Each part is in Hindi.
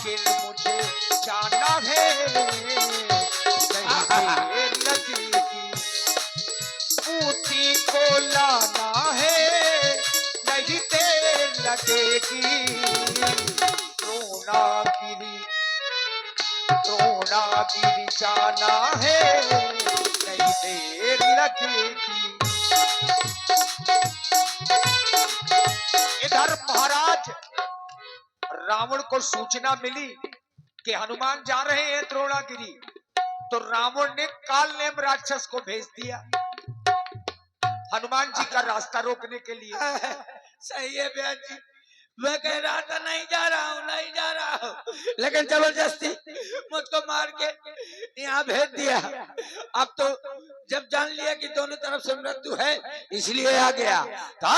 आखिर मुझे जाना है, नहीं लगेगी ऊँची को लाना है, नहीं देर लगेगी। द्रोणागिरी द्रोणागिरी जाना है, नहीं देर लगेगी। इधर महाराज रावण को सूचना मिली कि हनुमान जा रहे हैं द्रोणागिरी, तो रावण ने काल नेम राक्षस को भेज दिया हनुमान जी का रास्ता रोकने के लिए। सही है भैया जी, मैं कह रहा था नहीं जा रहा हूँ, नहीं जा रहा हूँ, लेकिन जबरदस्ती मुझको मार के यहाँ भेज दिया। अब तो जब जान लिया कि दोनों तरफ से मृत्यु है, इसलिए आ गया। तो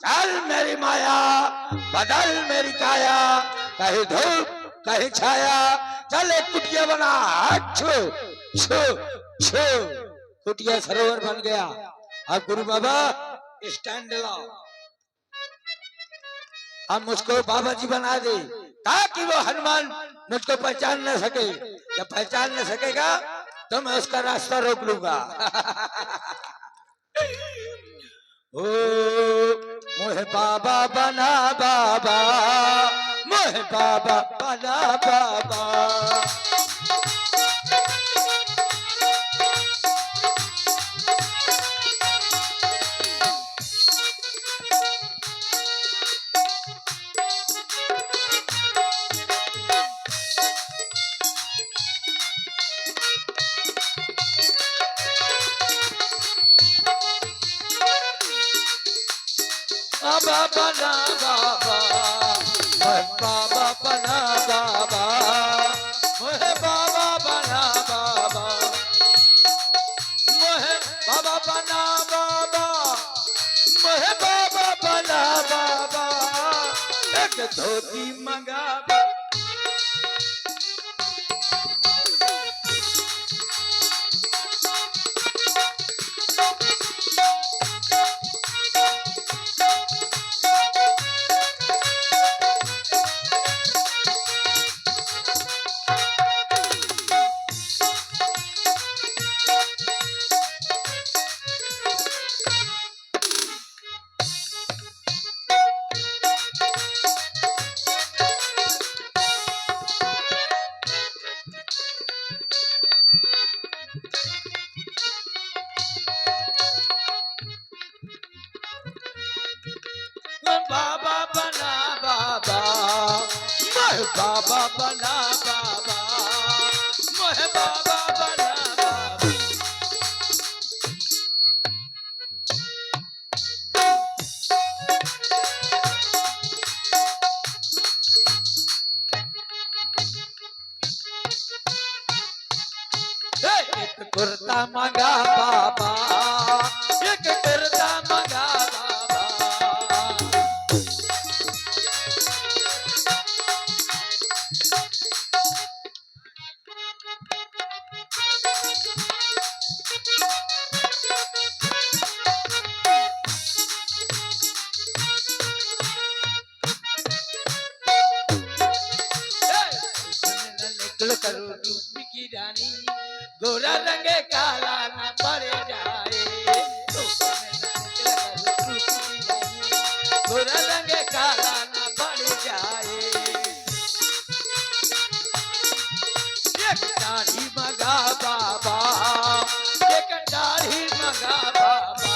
चल मेरी माया बदल मेरी काया, कहीं धूप कहीं छाया, चल एक कुटिया बना। छो छो छो कुटिया सरोवर बन गया। अब गुरु बाबा स्टैंड लाओ, हम मुझको बाबा जी बना दे ताकि वो हनुमान मुझको पहचान न सके। जब पहचान न सकेगा तो मैं उसका रास्ता रोक लूंगा। ओ मोहे बाबा बना बाबा, मोहे बाबा बना बाबा। बाबा बना बाबा, मोहे बाबा बना बाबा, मोहे बाबा बना बाबा, मोहे बाबा बना बाबा, मोहे बाबा बना बाबा। एक धोती मंगा बाबा। बाबा बना बाबा, मोहे बाबा बना बाबा, मोहे बाबा बना बाबा। एक कुर्ता मंगा बाबा, एक कुर्ता मंगा बाबा। निकल करो रूप की रानी, गोरा रंगे काला न पड़ जाए। गोरा रंगे काला न पड़ जाए। एक दाढ़ी मंगा बाबा, एक दाढ़ी मंगा बाबा।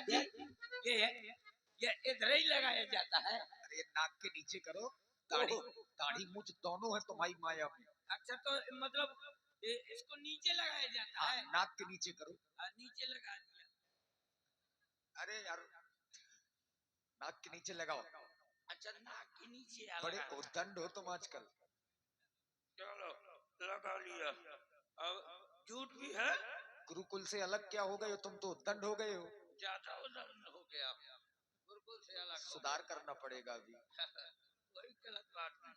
जी ये इधर ही लगाया जाता है। अरे नाक के नीचे करो, दाढ़ी दाढ़ी मुझ दोनों है तुम्हारी माया में। अच्छा तो मतलब इसको नीचे लगाया जाता है। नाक के नीचे करो। नीचे लगा दिया। अरे यार नाक के नीचे लगाओ। अच्छा नाक के नीचे बड़े उद्दंड हो तुम आजकल। चलो लगा लिया। अब झूठ भी है। गुरुकुल से अलग क्या हो गए हो तुम, तो उद्दंड हो गए हो। ज्यादा उद्दंड हो गया, गुरुकुल से अलग सुधार करना पड़ेगा अभी। कोई गलत बात नहीं,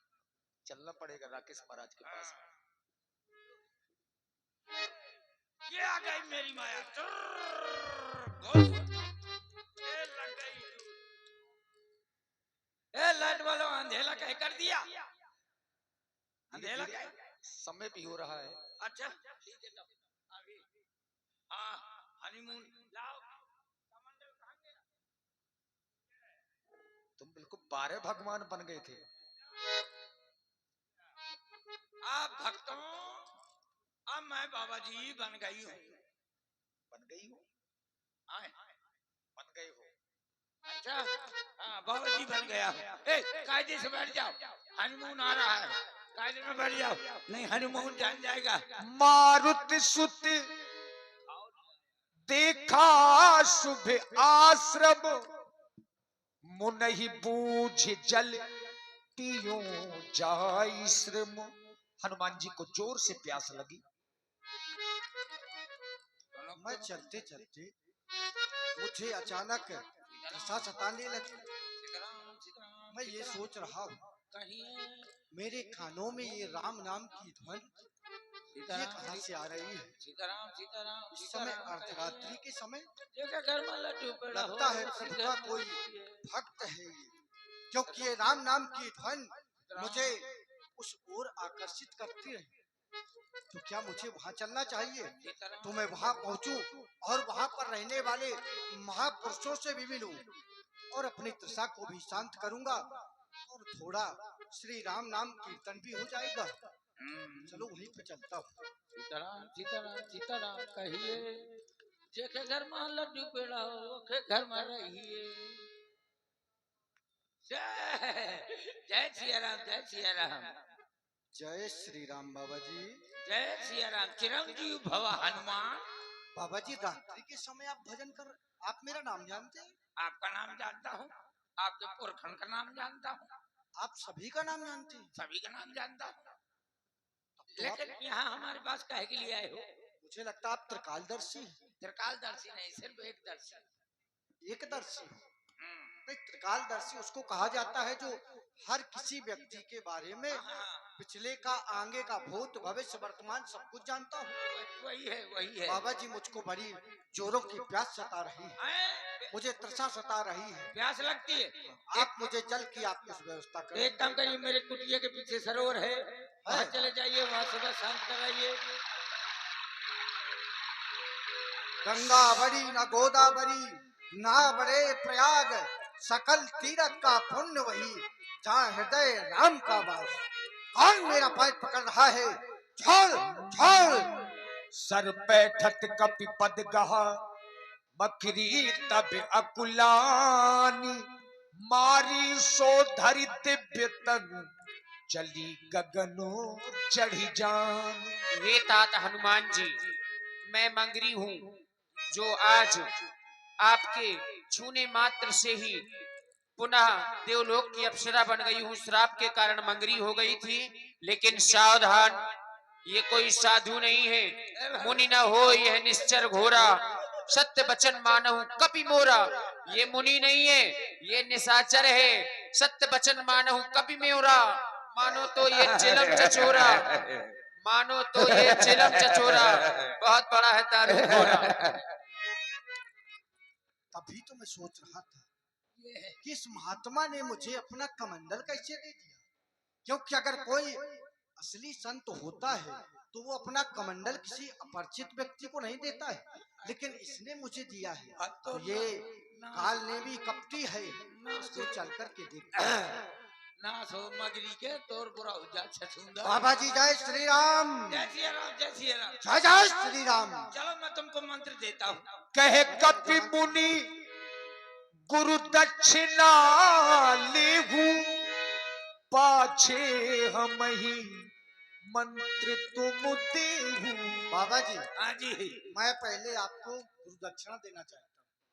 चलना पड़ेगा राकेश महाराज के पास। ये आ गई मेरी माया। घुस। ये लग गई। ए लाइट वालों अंधेला कह कर दिया। अंधेला कह। समय भी हो रहा है। अच्छा ठीक है तब अभी हाँ हनीमून लाओ। कमंडल कहाँ गया? तुम बिल्कुल 12 भगवान बन गए थे। आप भक्तों अब मैं बाबा जी बन गई हूँ। बन गई हो? आए, बन गए हो? अच्छा हाँ बाबा जी बन गया हूँ। ए कायदे से बैठ जाओ, हनीमून आ रहा है, कायदे में बैठ जाओ, नहीं हनीमून जान जाएगा। मारुति सुत देखा शुभ आश्रम, मुनहि बूझ जल पियो जाय श्रम। हनुमान जी को जोर से प्यास लगी। मैं चलते चलते मुझे अचानक नशा सताने लगी। मैं ये सोच रहा हूँ मेरे कानों में ये राम नाम की ध्वनि ये कहाँ से आ रही है। सीताराम सीताराम इस समय अर्धरात्रि के समय घर में लड्डू पेड़ा लगता है प्रभु का कोई भक्त है ये, क्योंकि ये राम नाम की ध्वनि मुझे उस ओर आकर्षित करती है। तो क्या मुझे वहाँ चलना चाहिए? तो मैं वहाँ पहुँचूं और वहाँ पर रहने वाले महापुरुषों से भी मिलूं और अपनी तृषा को भी शांत करूंगा और थोड़ा श्री राम नाम कीर्तन भी हो जाएगा। चलो वहीं पे चलता हूँ। सीताराम सीताराम सीताराम कहिए, जेके घर में लड्डू पेड़ा हो ओके घर में रहिए। जय सिया राम जय सिया राम। जय श्री राम बाबा जी। जय सिया राम। चिरंजीव भव हनुमान। बाबा जी रात्रि के समय आप भजन कर, आप मेरा नाम जानते हैं? आपका नाम जानता हूँ, आपके पुरखन का नाम जानता हूँ, आप सभी का नाम जानते हैं? सभी का नाम जानता हूँ। तो लेकिन यहाँ हमारे पास काहे के लिए आए हो? मुझे लगता आप त्रिकालदर्शी हैं। त्रिकालदर्शी नहीं, सिर्फ एक दर्शी। एकदर्शी हो। नहीं, त्रिकालदर्शी उसको कहा जाता है जो हर किसी व्यक्ति के बारे में पिछले का आगे का भूत भविष्य वर्तमान सब कुछ जानता हूँ। वही है बाबा जी मुझको बड़ी जोरों की प्यास सता रही है, मुझे तृषा सता रही है। प्यास लगती है। आप मुझे जल की आप कुछ व्यवस्था करें। एक काम करिए, मेरे कुटिया के पीछे सरोवर है, वहाँ चले जाइए, वहाँ सुबह शांत कराइए। गंगा बड़ी न गोदावरी ना बड़े प्रयाग, सकल तीरथ का पुण्य वही जहाँ हृदय राम का वास। कौन मेरा पैर पकड़ रहा है? छोड़ छोड़। सर बैठत कपि पद गहा, बकरी तब अकुलानी। मारी सो धरि दिव्य तनु, चली गगनो चढ़ी जान। हे तात हनुमान जी, मैं मंगरी हूँ जो आज आपके छूने मात्र से ही पुनः देवलोक की अप्सरा बन गई हूँ। श्राप के कारण मंगरी हो गई थी, लेकिन सावधान, ये कोई साधु नहीं है। मुनि न हो यह निश्चर घोरा, सत्य वचन मानहु कपि मोरा। ये मुनि नहीं है, ये निशाचर है। सत्य वचन मानहु कपि मोरा। मानो तो ये चिलम चचोरा, मानो तो ये चिलम चचोरा, बहुत बड़ा है दारू घोरा। तभी तो मैं सोच रहा था कि इस महात्मा ने मुझे अपना कमंडल कैसे दे दिया, क्योंकि अगर कोई असली संत होता है तो वो अपना कमंडल किसी अपरिचित व्यक्ति को नहीं देता है, लेकिन इसने मुझे दिया है। तो ये काल ने भी कपटी है, इसको चल कर के देखता है। ना सो मगरी के तोर बुरा हो जा छछूंदा। बाबा जी जय श्री राम। जय सिया राम जय सिया राम। जय जय श्री राम। चलो मैं तुमको मंत्र देता हूँ। कहे कपि मुनि गुरु दक्षिणा लेहू, पाछे हम ही मंत्र तुम देहू। बाबा जी हाँ जी। मैं पहले आपको गुरु दक्षिणा देना चाहता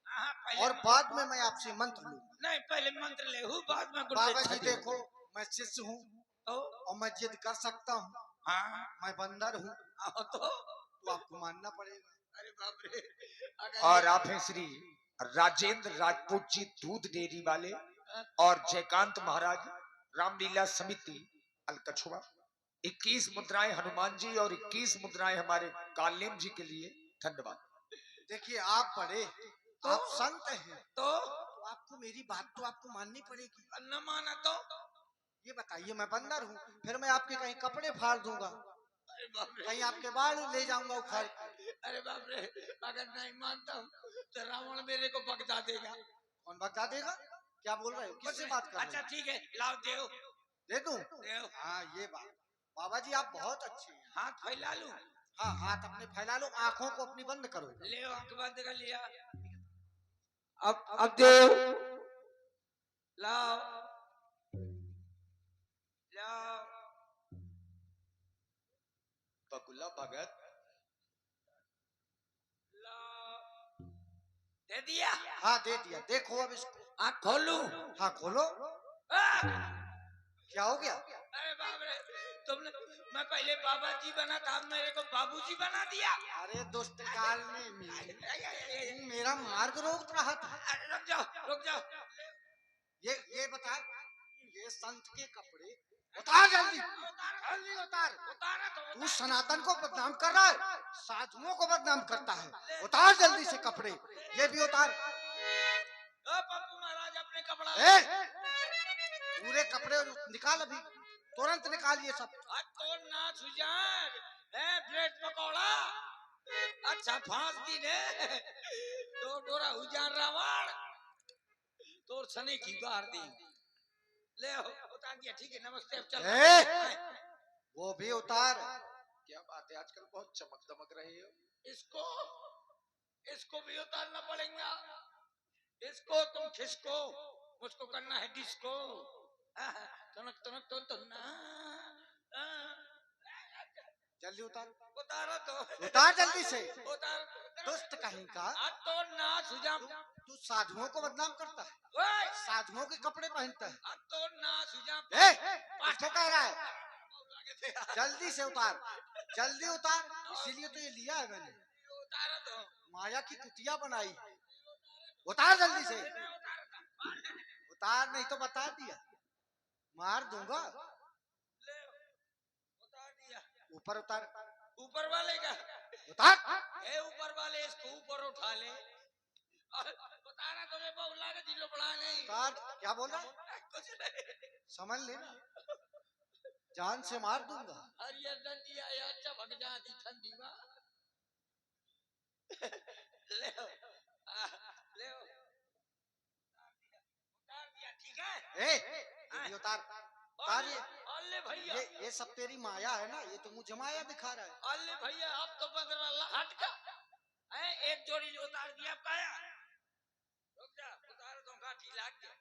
हाँ, हूँ और बाद में मैं आपसे मंत्र लूँ। नहीं, पहले मंत्र ले हूँ, बाद में बाबा जी देखो, मैं शिष्य हूँ और मैं जिद कर सकता हूँ। हाँ मैं बंदर हूँ तो आपको मानना पड़ेगा। अरे बाप रे। और आप हैं श्री राजेंद्र राजपूत जी दूध डेयरी वाले, और जयकांत महाराज रामलीला समिति अलकछुआ। 21 मुद्राएं हनुमान जी और 21 मुद्राएं हमारे कालनेम जी के लिए। धन्यवाद। देखिए आप बड़े, तो? आप संत हैं, तो तो आपको मेरी बात तो आपको माननी पड़ेगी। न माना तो ये बताइए, मैं बंदर हूँ, फिर मैं आपके कहीं कपड़े फाड़ दूंगा, अरे बाप रे, कहीं आपके बाल ले जाऊंगा उखाड़ के। अरे बाप रे, अगर नहीं मानता हूँ तो रावण मेरे को बगदा देगा। कौन भगा देगा? क्या बोल रहे हो, किससे बात कर रहे अच्छा हो? ठीक है, लाओ देव दे दूं? देव, हाँ ये बात, बाबा जी आप बहुत अच्छे हैं। हाथ फैला लूं। हाँ हाथ अपने फैला लो, आंखों को अपनी बंद करो। ले आंख बंद कर लिया। अब देव लाओ लाओ। बकुला भगत दे दिया। हाँ दे दिया, देखो अब इसको। आँख खोलूं? हाँ खोलो। क्या हो गया? अरे बाप रे, तुमने, मैं पहले बाबा जी बना था, अब मेरे को बाबूजी बना दिया। अरे दुष्ट काल में मेरा मार्ग रोक रहा था। अरे रुक जाओ रुक जाओ। ये बता, ये संत के कपड़े उतार जल्दी, जल्दी उतार। उतारा तो तू सनातन को बदनाम कर रहा है, साधुओं को बदनाम करता है। उतार जल्दी से कपड़े, ये भी उतार। पप्पू महाराज अपने कपड़ा पूरे कपड़े निकाल अभी, तुरंत निकाल ये सब। तो ना सुजान है ब्रेड पकौड़ा। अच्छा फांस दी ने तो डोरा हुजान रावण तो सने की गार दी। ले हो उतार दिया, ठीक है नमस्ते अब चल। वो भी उतार। क्या बात है, आजकल बहुत चमक दमक रहे हो। इसको इसको भी उतारना पड़ेगा। इसको तुम खिसको, मुझको करना है डिस्को। तनक तनक तो ना जल्दी उतार, उतारा तो उतार जल्दी से। उतार। दुष्ट कहीं का, तो ना सुजाम तू साधुओं को बदनाम करता है, ओए साधुओं के कपड़े पहनता है। तो ना सुजाम किसको कह रहा है? जल्दी से उतार, जल्दी उतार। इसीलिए तो ये लिया है मैंने, उतारा तो माया की कुतिया बनाई। उतार जल्दी से, उतार नहीं तो बता दिया, मार दूंगा। उतार दिया। ऊपर उतार, ऊपर वाले का उतार। ए ऊपर वाले इसको ऊपर उठा ले। उतारा तो मैं बहुला के दिलो बड़ा नहीं। उतार। क्या बोल रहा है? कुछ नहीं। समझ लेना, जान से मार दूंगा। हरियर डंडी आया चमक जाती ठंडी में। ले ले उतार दिया, ठीक है। ये भी उतार, उतार ये। अल्ले भैया ये सब तेरी माया है ना, ये तो मुझे माया दिखा रहा है। अल्ले भैया अब तो 15 हट का है, एक जोड़ी उतार दिया पाया। रुक जा उतार दूंगा, ढीला के।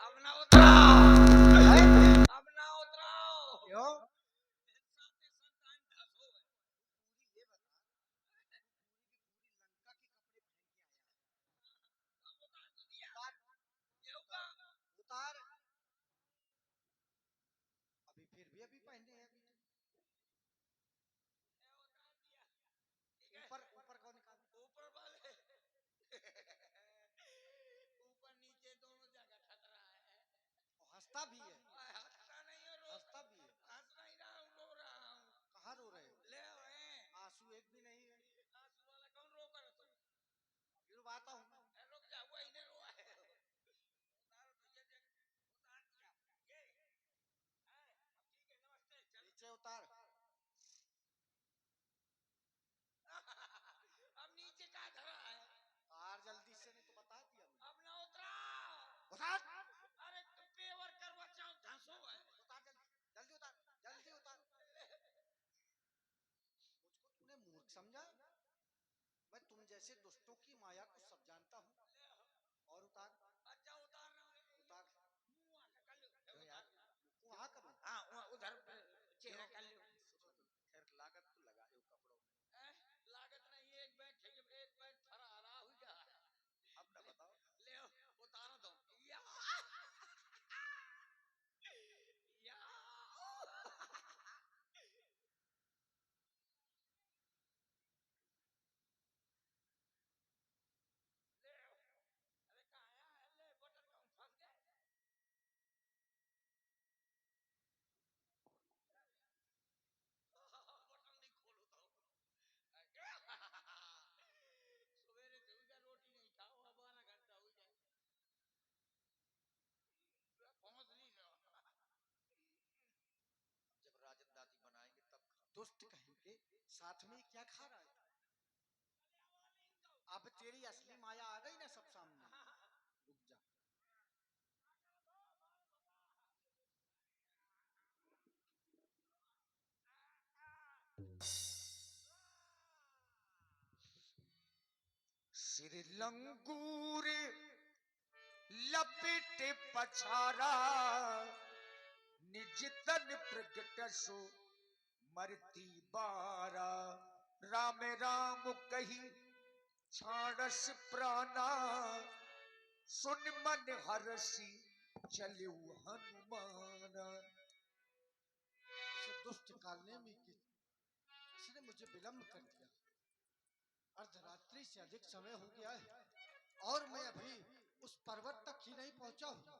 अब ना उतराओ, अब ना उतराओ। क्यों? उतार अभी, फिर भी अभी पहने हैं अभी। ऊपर ऊपर कौन निकाल? ऊपर वाले ऊपर नीचे दोनों जगह खतरा है। हंसता भी है, हंसता नहीं है, हंसता भी है। हंस नहीं रहा हूँ, रो रहा हूँ। कहाँ रो रहे हो? ले आए आंसू एक भी नहीं है। आंसू वाला कौन रो कर तुम? गिरवाता हूँ। रुक जा, वो इन्हें रोआ है। उतार तो ये देख, उतार दिया। ये अब ठीक है नमस्ते चल। नीचे उतार। अब नीचे का धरा है। उतार जल्दी से, नहीं तो बता दिया मैंने। अब ना उतराओ। उतार। अरे तुम पेवर करवा चाहो धंसो है। उतार जल्दी, जल्दी उतार, जल्दी उतार। मुझको तूने मूर्ख समझा? मैं तुम जैसे दुष्टों की माया को सब जानता हूँ। और उतार। अच्छा उतार रहा हूँ। उतार। मुंह आके कर लो। अबे यार, वहाँ करूँ? हाँ उधर चेहरा कर लो। खैर लागत तो लगाए हो कपड़ों में। लागत नहीं, एक बैग एक बैग फरारा हो जा। अब ना बताओ। ले उतारा दो। या या दुष्ट कहेंगे, साथ में क्या खा रहा है? अब तेरी असली माया आ गई ना सब सामने। रुक जा। सिर लंगूर लपेटे पछारा, निज तन प्रगट सो मरती बारा। राम राम कही छाड़स प्राणा, सुन मन हरसी चलू हनुमाना। इस दुष्ट कालने में इसने मुझे विलंब कर दिया। अर्धरात्रि से अधिक समय हो गया है और मैं अभी उस पर्वत तक ही नहीं पहुंचा हूं।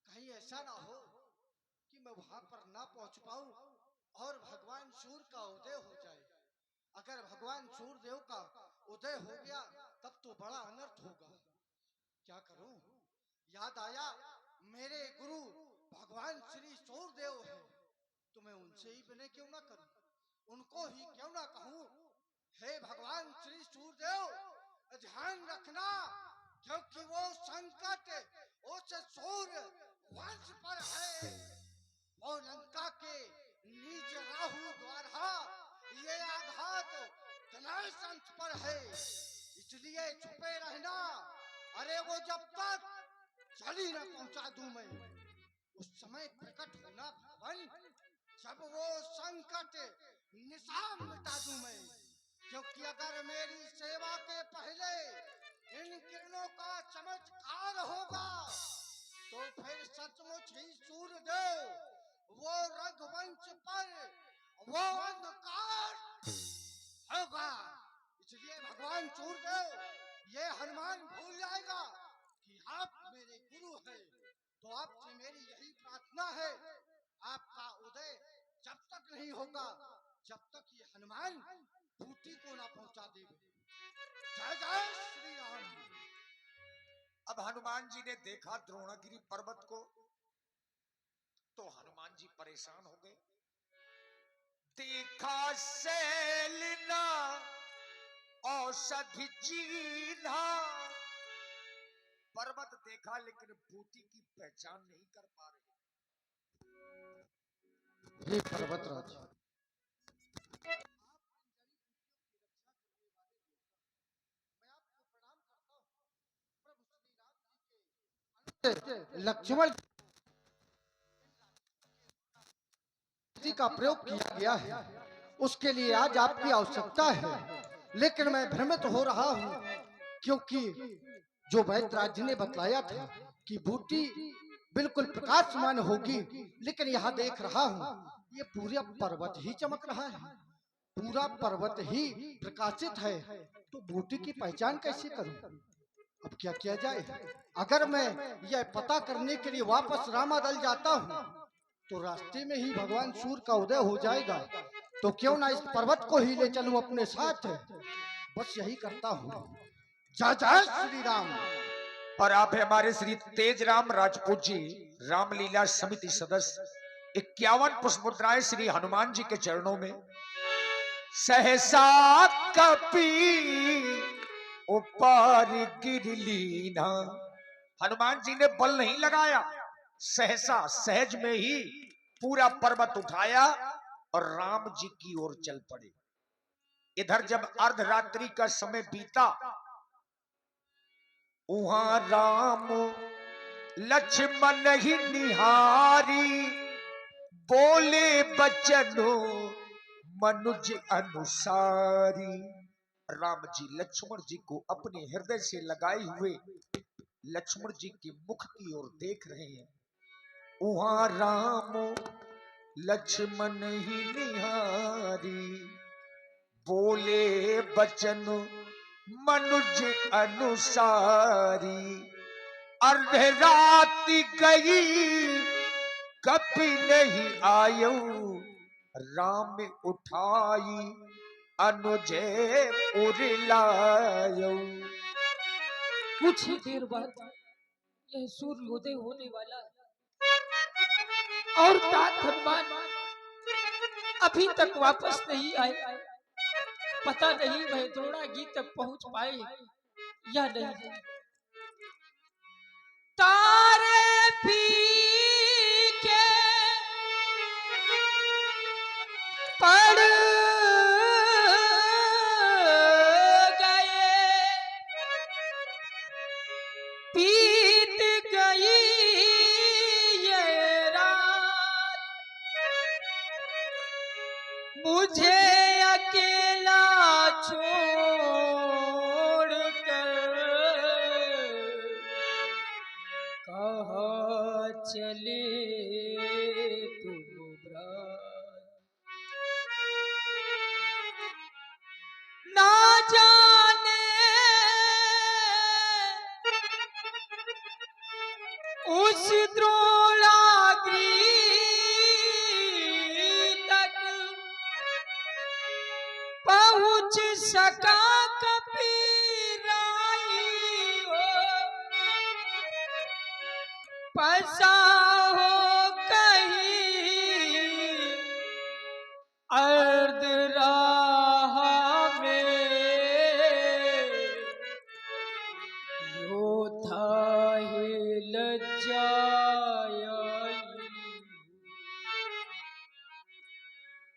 कहीं ऐसा ना हो कि मैं वहां पर ना पहुंच पाऊं और भगवान सूर्य का उदय हो जाए। अगर भगवान सूर्यदेव का उदय हो गया तब तो बड़ा अनर्थ होगा। क्या करूं? याद आया मेरे गुरु भगवान श्री सूर्यदेव हैं, तो मैं उनसे ही विनय क्यों ना करूं, उनको ही क्यों ना कहूं, हे भगवान श्री सूर्यदेव ध्यान रखना, क्योंकि वो संकट उस सूर्य वंश पर है। वो लंका के नीच राहु द्वारा ये आघात धनुष अंश पर है, इसलिए छुपे रहना। अरे वो जब तक चली न पहुंचा दूं मैं, उस समय प्रकट होना भगवान, जब वो संकट निशान मिटा दूं मैं। क्योंकि अगर मेरी सेवा के पहले इन किरणों का चमत्कार होगा तो फिर सचमुच ही सूर्यदेव वो रघुवंश पर वो अंधकार होगा। इसलिए भगवान सूर्यदेव ये हनुमान भूल जाएगा कि आप मेरे गुरु हैं, तो आपसे मेरी यही प्रार्थना है, आपका उदय जब तक नहीं होगा जब तक ये हनुमान बूटी को ना पहुंचा दे। जय जय श्री राम। अब हनुमान जी ने देखा द्रोणगिरी पर्वत को, तो हनुमान जी परेशान हो गए। देखा सैलना औषधि चीन्हा, पर्वत देखा लेकिन बूटी की पहचान नहीं कर पा रहे। हे पर्वतराज, लक्ष्मण जी का प्रयोग किया गया है, उसके लिए आज आपकी आवश्यकता है। लेकिन मैं भ्रमित हो रहा हूँ, क्योंकि जो वैद्यराज जी ने बतलाया था कि बूटी बिल्कुल प्रकाशमान होगी, लेकिन यहाँ देख रहा हूँ ये पूरा पर्वत ही चमक रहा है, पूरा पर्वत ही प्रकाशित है, तो बूटी की पहचान कैसे करूं? अब क्या किया जाए? अगर मैं यह पता करने के लिए वापस रामादल जाता हूँ तो रास्ते में ही भगवान सूर्य का उदय हो जाएगा, तो क्यों ना इस पर्वत को ही ले चलूं अपने साथ। बस यही करता हूँ। जय जय श्री राम। और आप है हमारे श्री तेज राम राजपूत जी, रामलीला समिति सदस्य, 51 पुष्पमुद्राएं श्री हनुमान जी के चरणों में। सहसा कपी ऊपर गिर लीना, हनुमान जी ने बल नहीं लगाया, सहसा सहज में ही पूरा पर्वत उठाया और राम जी की ओर चल पड़े। इधर जब अर्धरात्रि का समय बीता, वहां राम लक्ष्मण ही निहारी, बोले बचनो मनुज अनुसारी। राम जी लक्ष्मण जी को अपने हृदय से लगाए हुए लक्ष्मण जी के मुख की ओर देख रहे हैं। वहां राम लक्ष्मण ही निहारी, बोले बचन मनुज अनुसारी। अर्धराति गई कपि नहीं आयो, राम उठाई अनुजे उरिलायो। कुछ ही देर बाद यह सूर्योदय होने वाला है और तात हनुमान अभी तक वापस नहीं आए। पता नहीं वह द्रोणागिरी तक पहुंच पाए या नहीं। तारे फीके पड़ गए, बीत गई ये रात, मुझे अकेला छोड़ कर कहाँ चले तुम ब्रात। ना जाने उस द्रोणागिरी तक पहुंच सका कबीराई हो, फंसा हो कहीं अर्ध राह में, योद्धा है लज्जाई।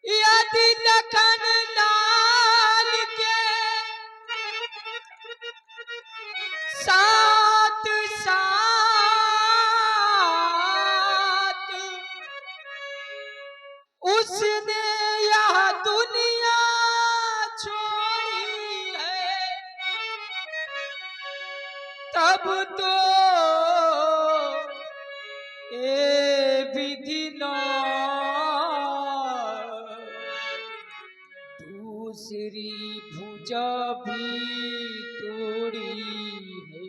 यदि लखन लाल के साथ साथ उसने यह दुनिया छोड़ी है, तब तो ए विधि ना दूसरी भुजा भी तोड़ी है।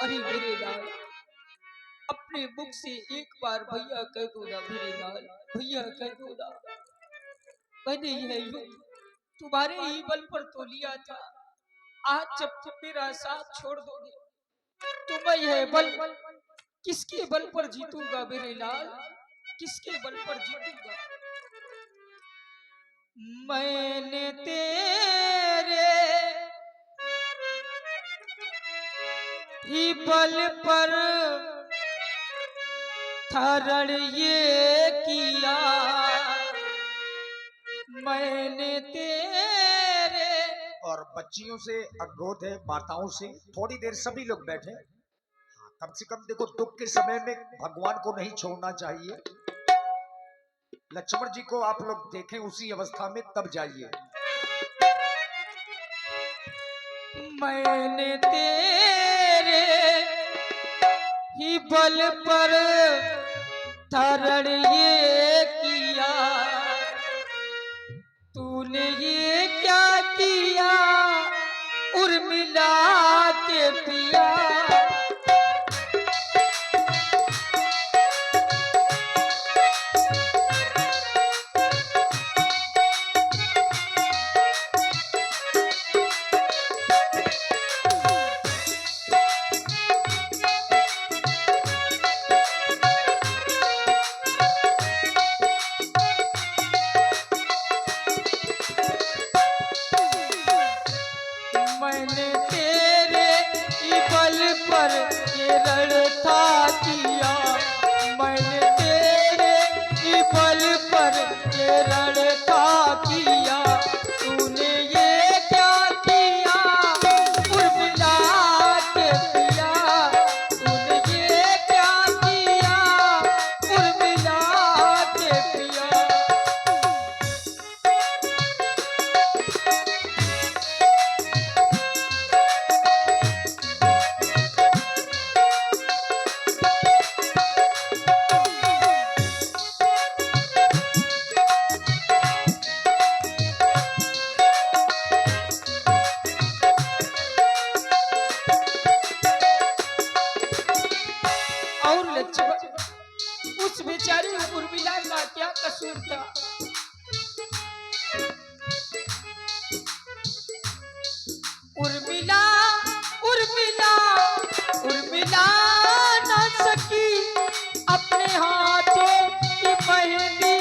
अरे मेरे लाल, अपने मुख से एक बार भैया कह दो ना मेरे लाल, भैया कह दो ना। मैंने यह युग तुम्हारे ही बल पर तो लिया था, आज जब तुम मेरा साथ छोड़ दोगे तो मैं यह बल किसके बल पर जीतूंगा मेरे लाल, किसके बल पर जीतूंगा। मैंने तेरे ही बल पर धरण ये किया, मैंने तेरे। और बच्चियों से अनुरोध है, माताओं से थोड़ी देर सभी लोग बैठे। हाँ, कम से कम देखो, दुख के समय में भगवान को नहीं छोड़ना चाहिए। लक्ष्मण जी को आप लोग देखें उसी अवस्था में, तब जाइए। मैंने तेरे ही बल पर धरण ये किया, तूने ये क्या किया उर्मिला के पिया। मैंने तेरे ही बल पर ये रणथा किया, मैंने तेरे ही बल पर ये रणथा किया, तूने ये क्या किया उर्मिला के पिया, तूने ये क्या किया उर्मिला के पिया। और लक्ष्मण, उस बेचारी उर्मिला का क्या कसूर था। उर्मिला उर्मिला उर्मिला न सकी अपने हाथों की मेहंदी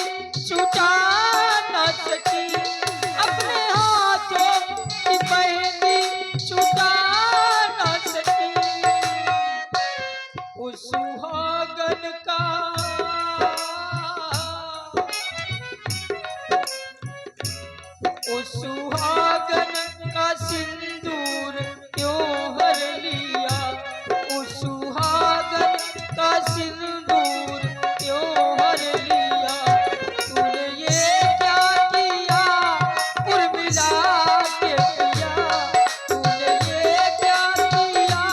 सुहागन का सिंदूर क्यों हर लिया, उस सुहागन का सिंदूर क्यों हर लिया, तूने ये क्या किया उर्मिला के पिया, तूने ये क्या किया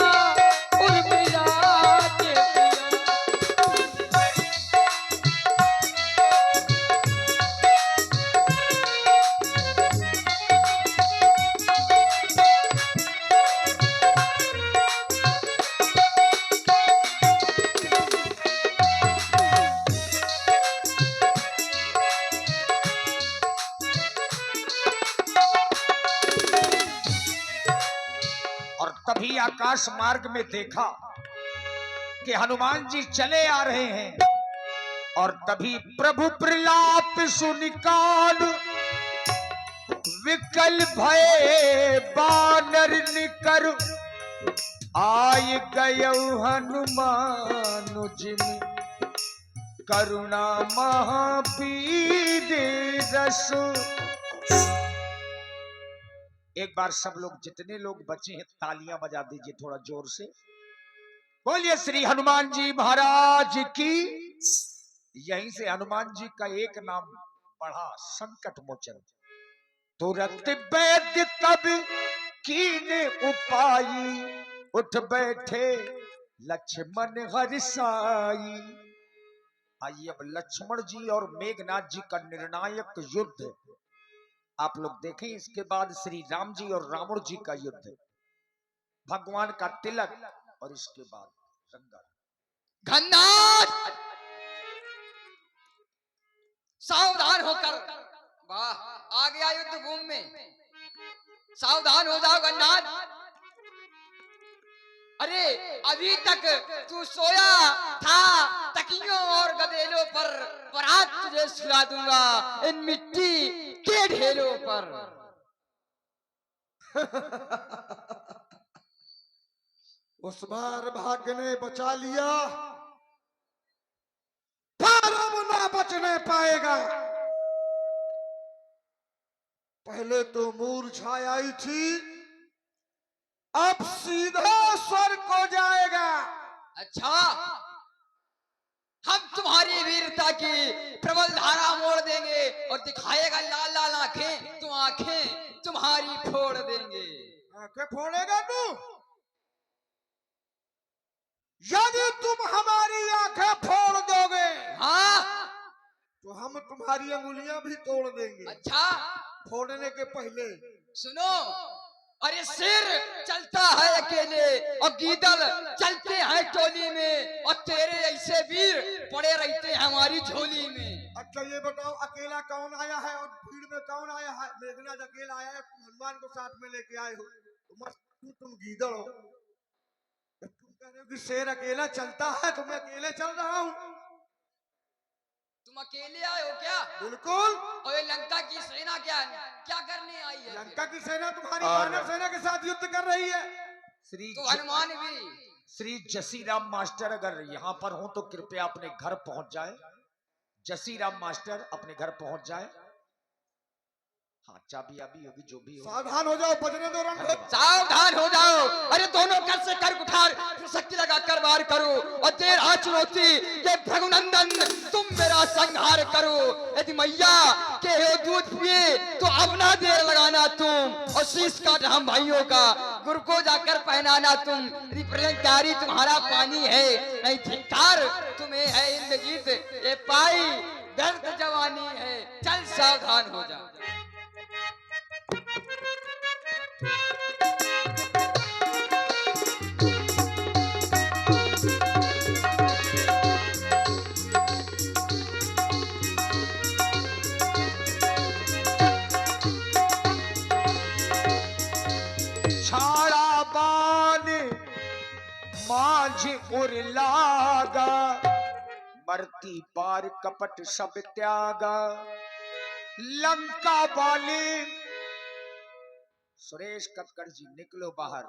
उर्मिला के पिया। और तभी आकाश मार्ग में देखा कि हनुमान जी चले आ रहे हैं, और तभी प्रभु प्रलाप सुनिकान विकल भय बानर निकर आय गयौ हनुमान जिन करुणा महापीर रस। एक बार सब लोग, जितने लोग बचे हैं, तालियां बजा दीजिए थोड़ा जोर से। बोलिए श्री हनुमान जी महाराज की। यहीं से हनुमान जी का एक नाम बढ़ा, संकट मोचन। तुरंत वैद्य तब कीने उपाई, उठ बैठे लक्ष्मण हर्षाई। आइए अब लक्ष्मण जी और मेघनाथ जी का निर्णायक युद्ध आप लोग देखें। इसके बाद श्री राम जी और रावण जी का युद्ध, भगवान का तिलक, और इसके बाद रंगा। घननाथ सावधान होकर, वाह आ गया युद्ध भूमि में, सावधान हो जाओ घननाथ। अरे अभी तक तू सोया था तकियों और गदेलों पर आज तुझे सुला दूंगा इन मिट्टी के ढेलों पर। उस बार भाग्य ने बचा लिया, पर अब ना बचने पाएगा। पहले तो मूर्छा आई थी, अब सीधा स्वर्ग को जाएगा। अच्छा, हम तुम्हारी वीरता की प्रबल धारा मोड़ देंगे और दिखाएगा लाल लाल आंखें, तो आंखें तुम्हारी फोड़ देंगे। आंखें फोड़ेगा तू? यदि तुम हमारी आंखें फोड़ दोगे, हाँ तो हम तुम्हारी अंगुलियां भी तोड़ देंगे। अच्छा फोड़ने के पहले सुनो, अरे शेर चलता है अकेले और गीदड़ चलते हैं टोली में, और तेरे ऐसे वीर पड़े रहते हैं हमारी झोली में। अच्छा ये बताओ, अकेला कौन आया है और भीड़ में कौन आया है? मेघनाथ अकेला आया है, हनुमान को साथ में लेके आए हो, तो मस्त तुम गीदड़ हो। तुम कह रहे हो कि शेर अकेला चलता है, तो मैं अकेले चल रहा हूँ। तुम अकेले आए हो क्या? बिल्कुल। और ये लंका की सेना क्या क्या करने आई है? लंका की सेना तुम्हारी वानर सेना के साथ युद्ध कर रही है। तो हनुमान भी। श्री जसीराम मास्टर अगर यहाँ पर हो तो कृपया अपने घर पहुंच जाए। जसीराम मास्टर अपने घर पहुंच जाए। हाँ, चाबी अभी होगी, जो भी हो। सावधान हो जाओ, बजने दो रण को। सावधान हो जाओ। अरे दोनों कर से कर उठा, शक्ति लगा कर वार करो, और देर आ चुनौती ये भगुनंदन तुम मेरा संहार करो। यदि मैया के हो दूध पिए तो अब ना देर लगाना तुम, और शीश काट हम भाइयों का गुरु को जाकर पहनाना तुम। यदि प्रलंकारी तुम्हारा पानी है, नहीं धिक्कार तुम्हें है इंद्रजीत, ये पाई व्यर्थ जवानी है। चल सावधान हो जा। छाड़ा बान माझ उर लागा, मरती पार कपट सब त्यागा। लंका वाले सुरेश कक्कड़ जी निकलो बाहर।